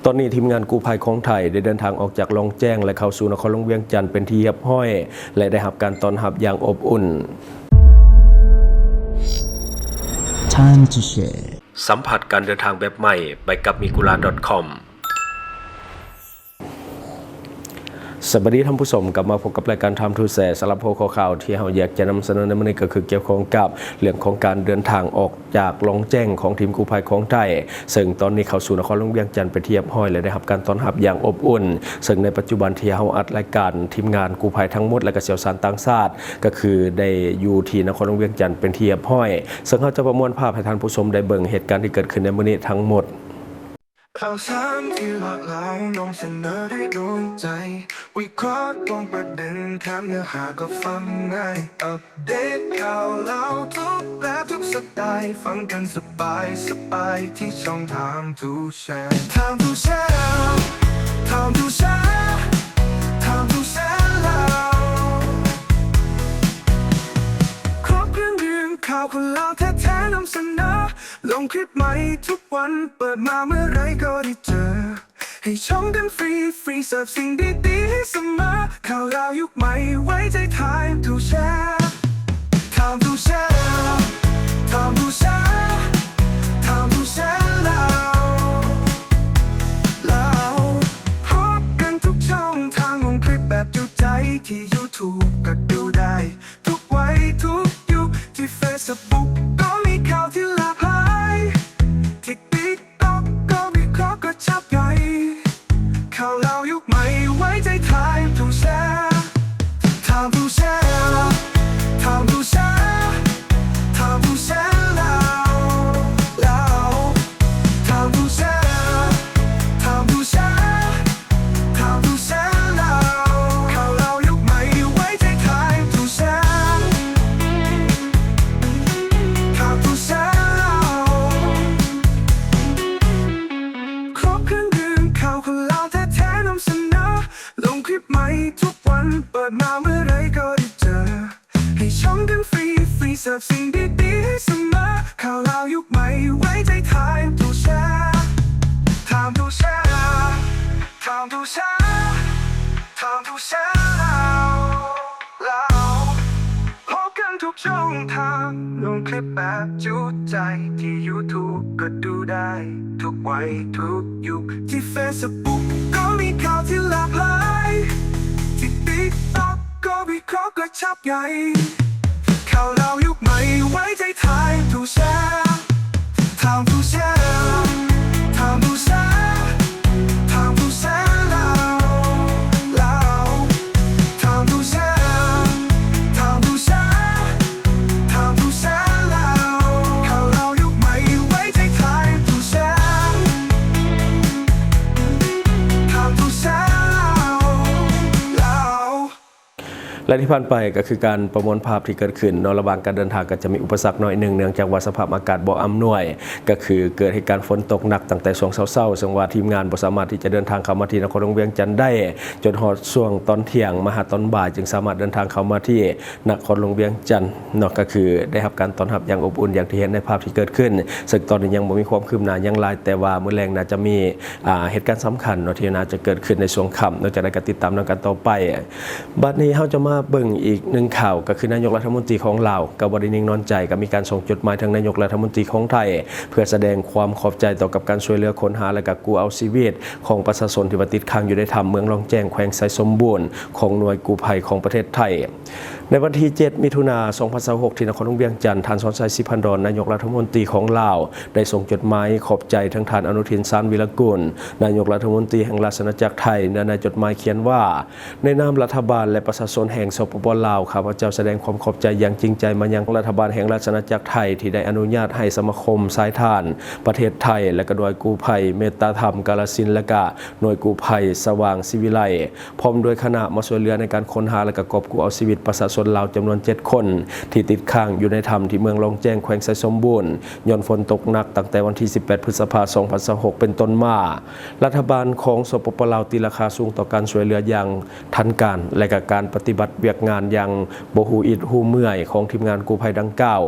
ตอนนี้ทีมงานกู้ภัยของไทยได้เดินทางออกจากลองแจ้งและเข้าสู่นครหลวงเวียงจันทร์เป็นที่เรียบร้อยและได้รับการต้อนรับอย่างอบอุ่น Time to share สัมผัสการเดินทางแบบใหม่ไปกับ migula.com สวัสดีท่านผู้ชมกลับมาพบกับรายการ Time to Share สำหรับหัวข้อข่าวที่เราอยากจะนำเสนอในวันนี้ก็คือเกี่ยวข้องกับเรื่องของการเดินทางออกจากลองแจ้งของทีมกู้ภัยของไทยซึ่งตอนนี้เข้าสู่นครหลวงเวียงจันทร์เป็นที่เรียบร้อยและได้รับการต้อนรับอย่างอบอุ่นซึ่งในปัจจุบันที่เราอัดรายการทีมงานกู้ภัยทั้งหมดและก็เชี่ยวชาญต่างชาติก็คือได้อยู่ที่นครหลวงเวียงจันทร์เป็นที่เรียบร้อยซึ่งเราจะประมวลภาพให้ท่านผู้ชมได้เบิ่งเหตุการณ์ที่เกิดขึ้นในมื้อนี้ทั้งหมดข่าวสารที่หลากหลายนำเสนอให้ดวงใจวิเคราะห์ตรงประเด็นแค่เนื้อหาก็ฟังง่ายอัปเดตข่าวเล่าทุกแบบทุกสไตล์ฟังกันสบายที่ช่องทาง to share Time to share Time to share Time to share แล้วครบเรื่องข่าวคนเล่าแท้ๆนำเสนอลงคลิปใหม่ทุกวันเปิดมาเมื่อไรก็ได้เจอให้ชมกันฟรีเสิร์ฟสิ่งดีๆให้เสมอข่าวราวยุคใหม่ไว้ใจ Time to share Time to share Time to share Time to share แล้วพบกันทุกช่องทางลงคลิปแบบจุใจที่ YouTube ก็ดูได้ทุกวัยทุกยุคที่ Facebook ก็มีข่าวที่หลากหลายที่ TikTok ก็วิเคราะห์ก็ชับใหญ่ข่าวเล่ายุคใหม่ไว้ใจ Time to share Time to share Time to share Time to share แล้ว Time to share Time to share Time to share แล้วข่าวเล่ายุคใหม่ไว้ใจ Time to share Time to share ครบเครื่องดื่มข่าวคนเล่าแท้ๆนำเสนอลงคลิปใหม่ทุกวันเปิดมาเมื่อไรก็ได้เจอให้ชมกันฟรีเสิร์ฟสิ่งดีๆให้เสมอข่าวเล่ายุคใหม่ไว้ใจ Time to share Time to share Time to share Time to share แล้วพบกันทุกช่องทางลงคลิปแบบจุใจที่ YouTube ก็ดูได้ทุกวัยทุกยุคที่ Facebook ก็มีข่าวที่หลากหลายที่ TikTok ก็วิเคราะห์ก็ชับใหญ่ข่าวเล่ายุคใหม่ไว้ใจ Time to share Time to share Time to share Time to share แล้ว Time to share Time to share Time to share แล้วข่าวเล่ายุคใหม่ไว้ใจ Time to share Time to share แล้ว และที่ผ่านไปก็คือการประมวลภาพที่เกิดขึ้นในระหว่างการเดินทางก็จะมีอุปสรรคน้อยหนึ่งเนื่องจากว่าสภาพอากาศบ่อำนวยก็คือเกิดเหตุการณ์ฝนตกหนักตั้งแต่ช่วงเช้าๆซึ่งว่าทีมงานบ่สามารถที่จะเดินทางเข้ามาที่นครหลวงเวียงจันทร์ได้จนฮอดช่วงตอนเที่ยงมาหาตอนบ่ายจึงสามารถเดินทางเข้ามาที่นครหลวงเวียงจันทร์เนาะก็คือได้รับการต้อนรับอย่างอบอุ่นอย่างที่เห็นในภาพที่เกิดขึ้นซึ่งตอนนี้ยังบ่มีความคืบหน้าอย่างไรแต่ว่ามื้อแลงน่าจะมีเหตุการณ์สำคัญเนาะที่น่าจะเกิดขึ้นในช่วงค่ำนอกจากนั้นก็ติดตามกันต่อไปบัดนี้เฮาจะมาเบิ่งอีกหนึ่งข่าวก็คือนายกรัฐมนตรีของลาวก็บ่ได้นิ่งนอนใจก็มีการส่งจดหมายทางนายกรัฐมนตรีของไทยเพื่อแสดงความขอบใจต่อกับการช่วยเหลือค้นหาและก็กู้เอาชีวิตของประชาชนที่ติดค้างอยู่ในถ้ำเมืองลองแจ้งแขวงไซสมบูรณ์ของหน่วยกู้ภัยของประเทศไทยในวันที่ 7 มิถุนายน 2026 ที่นครหลวงเวียงจันทร์ท่านสอนชัย ศรีพันดรนายกรัฐมนตรีของลาวได้ส่งจดหมายขอบใจทั้งท่านอนุทิน ชาญวีรกูลนายกรัฐมนตรีแห่งราชอาณาจักรไทยในจดหมายเขียนว่าในนามรัฐบาลและประชาชนแห่งสปป.ลาวข้าพเจ้าแสดงความขอบใจอย่างจริงใจมายังรัฐบาลแห่งราชอาณาจักรไทยที่ได้อนุญาตให้สมาคมสายทานประเทศไทยและก็หน่วยกู้ภัยเมตตาธรรมกาฬสินธุ์และก็หน่วยกู้ภัยสว่างศิวิไลพร้อมด้วยคณะมาช่วยเหลือในการค้นหาและก็กอบกู้เอาชีวิตประชาช ชนลาวจำนวน7คนที่ติดค้างอยู่ในถ้ำที่เมืองลองแจ้งแขวงไซสมบูรณ์ย้อนฝนตกหนักตั้งแต่วันที่18พฤษภาคม2026เป็นต้นมารัฐบาลของสปปลาวตีราคาสูงต่อการช่วยเหลืออย่างทันการและก็การปฏิบัติเวียกงานอย่างบ่ฮู้อิดฮู้เมื่อยของทีมงานกู้ภัยดังกล่าว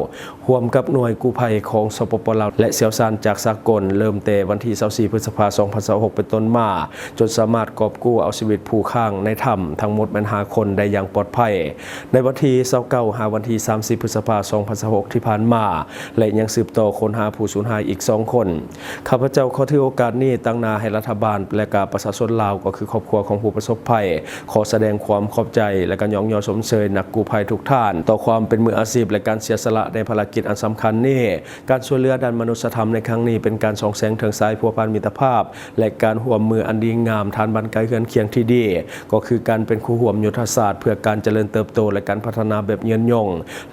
ร่วมกับหน่วยกู้ภัยของสปปลาวและเชี่ยวชาญจากสากลเริ่มแต่วันที่24พฤษภาคม2026เป็นต้นมาจนสามารถกอบกู้เอาชีวิตผู้ค้างในถ้ำทั้งหมดเป็น5คนได้อย่างปลอดภัยในวันที่29หาวันที่30พฤษภาคม2026ที่ผ่านมาและยังสืบต่อค้นหาผู้สูญหายอีก2คนข้าพเจ้าขอถือโอกาสนี้ตั้งหน้าให้รัฐบาลและก็ประชาชนลาวก็คือครอบครัวของผู้ประสบภัยขอแสดงความขอบใจและก็ยอชมเชยนักกู้ภัยทุกท่านต่อความเป็นมืออาชีพและการเสียสละในภารกิจอันสำคัญนี้การช่วยเหลือด้านมนุษยธรรมในครั้งนี้เป็นการส่องแสงเทิงสายพัวพันมิตรภาพและการร่วมมืออันดีงามทานบันไกเฮือนเคียงที่ดีก็คือการเป็นคู่ร่วมยุทธศาสตร์เพื่อการเจริญเติบโตและการพัฒนาแบบยืนยง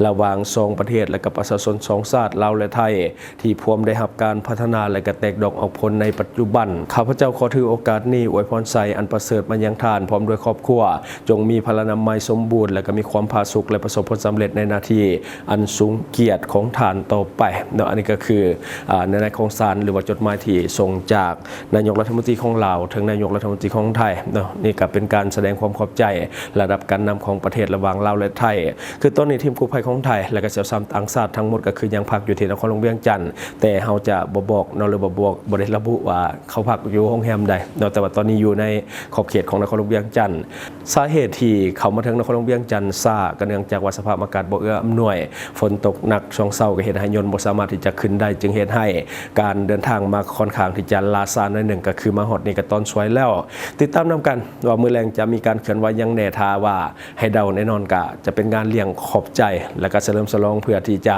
ระหว่าง2ประเทศและกับประชาชน2ชาติลาวและไทยที่พร้อมได้รับการพัฒนาและก็แตกดอกออกผลในปัจจุบันข้าพเจ้าขอถือโอกาสนี้อวยพรใส่อันประเสริฐมายังทานพร้อมด้วยครอบครัวจงมีพลานามัยสมบูรณ์และก็มีความผาสุกและประสบผลสำเร็จในหน้าที่อันสูงเกียรติของทานต่อไปเนาะอันนี้ก็คือในของสารหรือว่าจดหมายที่ส่งจากนายกรัฐมนตรีของลาวถึงนายกรัฐมนตรีของไทยเนาะนี่ก็เป็นการแสดงความขอบใจระดับการนำของประเทศระหว่างลาวและไทยคือตอนนี้ทีมกู้ภัยของไทยและก็เสี่ยวซ้ำต่างชาติทั้งหมดก็คือยังพักอยู่ที่นครหลวงเวียงจันทน์แต่เฮาจะบ่บอกเนาะหรือบ่ได้ระบุว่าเขาพักอยู่โรงแรมใดเนาะแต่ว่าตอนนี้อยู่ในขอบเขตของนครหลวงเวียงจันทน์สาเหตุที่เขามาถึงนครหลวงเวียงจันทน์ซ่าก็เนื่องจากว่าสภาพอากาศบ่เอื้ออำนวยฝนตกหนักช่วงเช้าก็เฮ็ดให้ยนต์บ่สามารถที่จะขึ้นได้จึงเฮ็ดให้การเดินทางมาค่อนข้างที่จะลาซาหน่อยหนึ่งก็คือมาฮอดนี่ก็ตอนสวยแล้วติดตามนํกันว่ามื้อแลงจะมีการเคลื่อนไหวยังแน่ทาว่าให้เดาแน่นอนก็จะเป็นงานเลี้ยงขอบใจและก็เฉลิมฉลองเพื่อที่จะ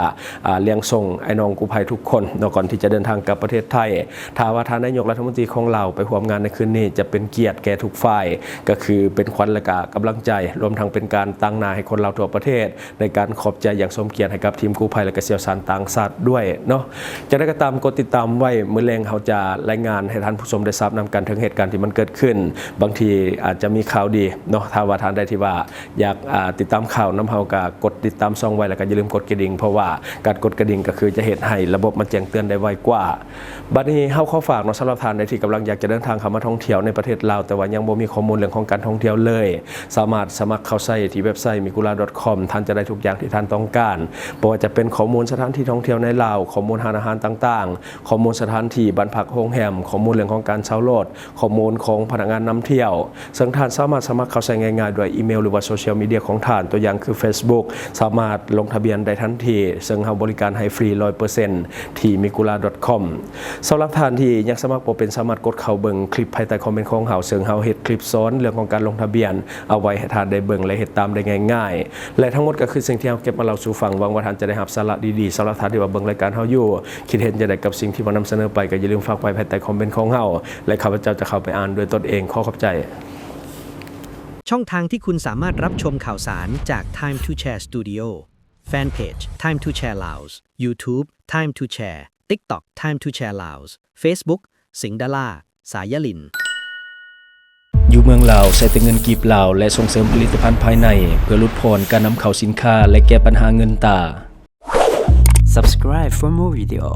เลี้ยงส่งไอ้น้องกู้ภัยทุกคนก่อนที่จะเดินทางกลับประเทศไทยถ้าว่าทานนายกรัฐมนตรีของเราไปร่วมงานในคืนนี้จะเป็นเกียรติแก่ทุกฝ่ายก็คือเป็นขวัญและก็กำลังใจรวมทั้งเป็นการตั้งหน้าให้คนเราทั่วประเทศในการขอบใจอย่างสมเกียรติให้กับทีมกู้ภัยและก็เชี่ยวชาญต่างชาติด้วยเนาะจะได้ก็ตามกดติดตามไว้มื้อแลงเขาจะรายงานให้ท่านผู้ชมได้ทราบนำกันถึงเหตุการณ์ที่มันเกิดขึ้นบางทีอาจจะมีข่าวดีเนาะถ้าว่าท่านใดที่ว่าอยากติดตามข่าวน้ำเฮาก็กดติดตามช่องไว้แล้วก็อย่าลืมกดกระดิ่งเพราะว่าการกดกระดิ่งก็คือจะเฮ็ดให้ระบบมันแจ้งเตือนได้ไวกว่าบัดนี้เฮาขอฝากเนาะสำหรับท่านใดที่กำลังอยากจะเดินทางเข้ามาท่องเที่ยวในประเทศลาวแต่ว่ายังบ่มีข้อมูลเรื่องของการท่องเที่ยวเลยสามารถสมัครเข้าใช้ที่เว็บไซต์ mikula.com ท่านจะได้ทุกอย่างที่ท่านต้องการบ่ว่าจะเป็นข้อมูลสถานที่ท่องเที่ยวในลาวข้อมูลร้านอาหารต่างๆข้อมูลสถานที่บ้านพักโรงแรมข้อมูลเรื่องของการเช่ารถข้อมูลของพนักงานนำเที่ยวซึ่งท่านสามารถสมัครเข้าใช้ง่ายๆด้วยอีเมลหรือว่าโซเชียลมีเดียของท่านตัวอย่างคือ Facebook สามารถลงทะเบียนได้ทันทีซึ่งเฮาบริการให้ฟรี 100% ที่ mikula.com สำหรับท่านที่ยังสมัครบ่เป็นสามารถกดเข้าเบิ่งคลิปภายใต้คอมเมนต์ของเฮาซึ่งเฮาเฮ็ดคลิปสอนเรื่องของการลงทะเบียนเอาไว้ให้ท่านได้เบิ่งและเฮ็ดตามได้ง่ายๆและทั้งหมดก็คือสิ่งที่เฮาเก็บมาเล่าสู่ฟังหวังว่าท่านจะได้รับสาระดีๆสำหรับท่านที่ว่าเบิ่งรายการเฮาอยู่คิดเห็นจะได้กับสิ่งที่มานำเสนอไปก็อย่าลืมฝากไว้ภายใต้คอมเมนต์ของเฮาและข้าพเจ้าจะเข้าไปอ่านด้วยตนเองขอขอบใจช่องทางที่คุณสามารถรับชมข่าวสารจาก Time to Share Studio Fanpage Time to Share Laos YouTube Time to Share TikTok Time to Share Laos Facebook สิงห์ดาราสายลินอยู่เมืองลาวใช้แต่เงินกีบลาวและส่งเสริมผลิตภัณฑ์ภายในเพื่อลดพรการนำเข้าสินค้าและแก้ปัญหาเงินตา Subscribe for more video.